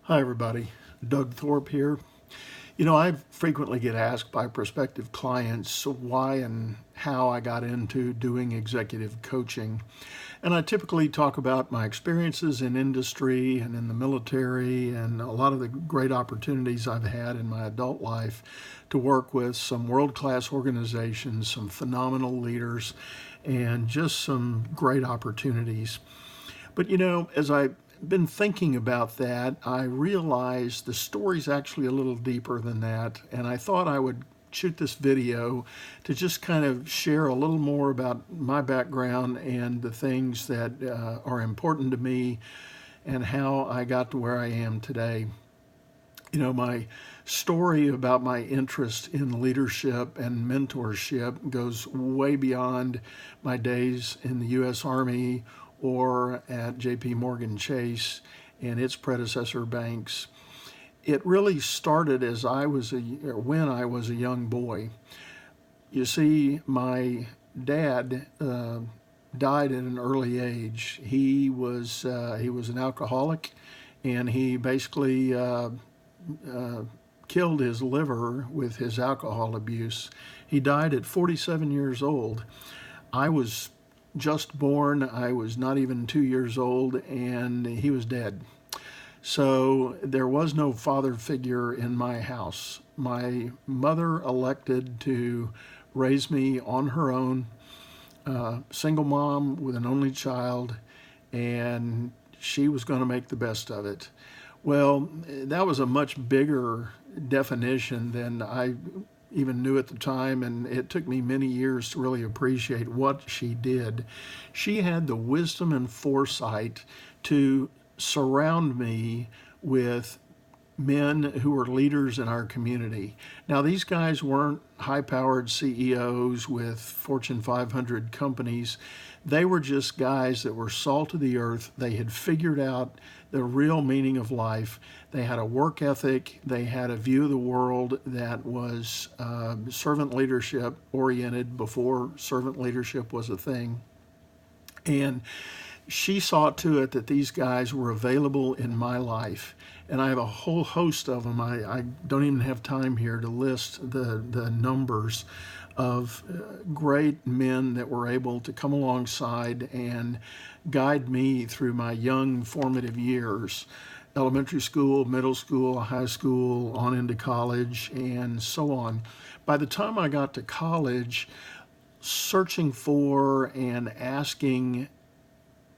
Hi, everybody. Doug Thorpe here. I frequently get asked by prospective clients why and how I got into doing executive coaching. And I typically talk about my experiences in industry and in the military and a lot of the great opportunities I've had in my adult life to work with some world class organizations, some phenomenal leaders, and just some great opportunities. But as I've been thinking about that, I realized the story's actually a little deeper than that. And I thought I would shoot this video to just kind of share a little more about my background and the things that are important to me and how I got to where I am today. My story about my interest in leadership and mentorship goes way beyond my days in the U.S. Army or at J.P. Morgan Chase and its predecessor banks. It really started when I was a young boy. You see, my dad died at an early age. He was an alcoholic, and he basically killed his liver with his alcohol abuse. He died at 47 years old. I was just born, I was not even 2 years old, and he was dead. So there was no father figure in my house. My mother elected to raise me on her own, single mom with an only child, and she was going to make the best of it. Well, that was a much bigger definition than I even knew at the time, and it took me many years to really appreciate what she did. She had the wisdom and foresight to surround me with men who were leaders in our community. Now, these guys weren't high powered CEOs with Fortune 500 companies. They were just guys that were salt of the earth. They had figured out the real meaning of life. They had a work ethic. They had a view of the world that was servant leadership oriented before servant leadership was a thing. And she saw to it that these guys were available in my life. And I have a whole host of them. I don't even have time here to list the numbers of great men that were able to come alongside and guide me through my young formative years, elementary school, middle school, high school, on into college, and so on. By the time I got to college, searching for and asking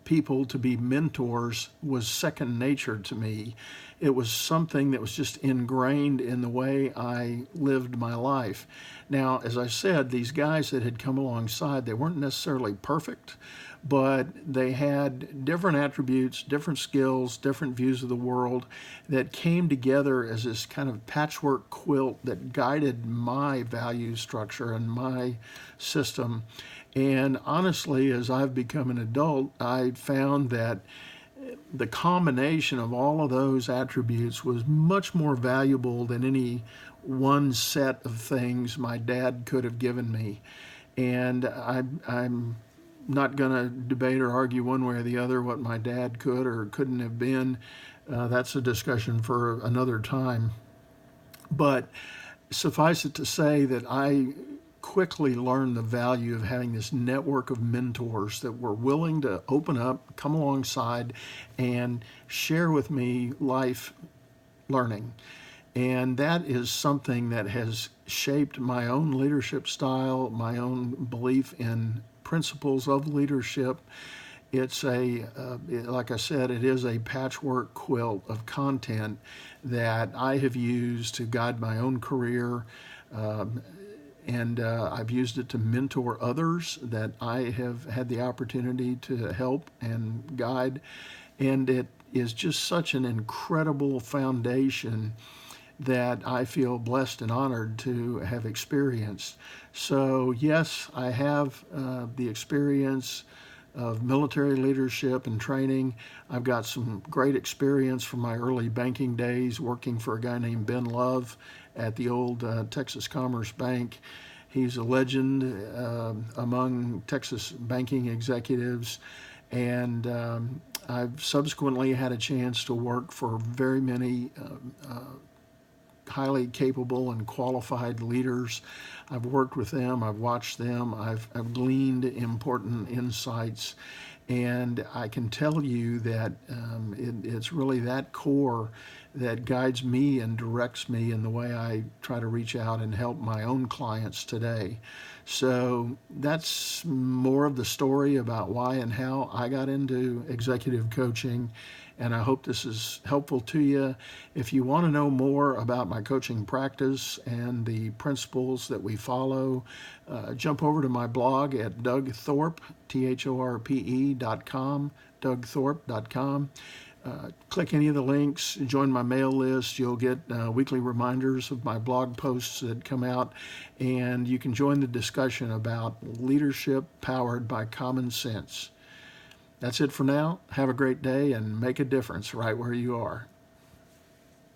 people to be mentors was second nature to me. It was something that was just ingrained in the way I lived my life. Now, as I said, these guys that had come alongside, they weren't necessarily perfect, but they had different attributes, different skills, different views of the world that came together as this kind of patchwork quilt that guided my value structure and my system. And honestly, as I've become an adult, I found that the combination of all of those attributes was much more valuable than any one set of things my dad could have given me. And I'm not going to debate or argue one way or the other what my dad could or couldn't have been. That's a discussion for another time. But suffice it to say that I quickly learned the value of having this network of mentors that were willing to open up, come alongside, and share with me life learning. And that is something that has shaped my own leadership style, my own belief in principles of leadership. Like I said, it is a patchwork quilt of content that I have used to guide my own career. And I've used it to mentor others that I have had the opportunity to help and guide. And it is just such an incredible foundation that I feel blessed and honored to have experienced. So, yes, I have the experience of military leadership and training. I've got some great experience from my early banking days working for a guy named Ben Love at the old Texas Commerce Bank. He's a legend among Texas banking executives. And I've subsequently had a chance to work for very many highly capable and qualified leaders. I've worked with them, I've watched them, I've gleaned important insights, and I can tell you that it's really that core that guides me and directs me in the way I try to reach out and help my own clients today. So that's more of the story about why and how I got into executive coaching, and I hope this is helpful to you. If you want to know more about my coaching practice and the principles that we follow, jump over to my blog at Doug Thorpe, THORPE.com, DougThorpe.com. Click any of the links, join my mail list. You'll get weekly reminders of my blog posts that come out, and you can join the discussion about leadership powered by common sense. That's it for now. Have a great day and make a difference right where you are.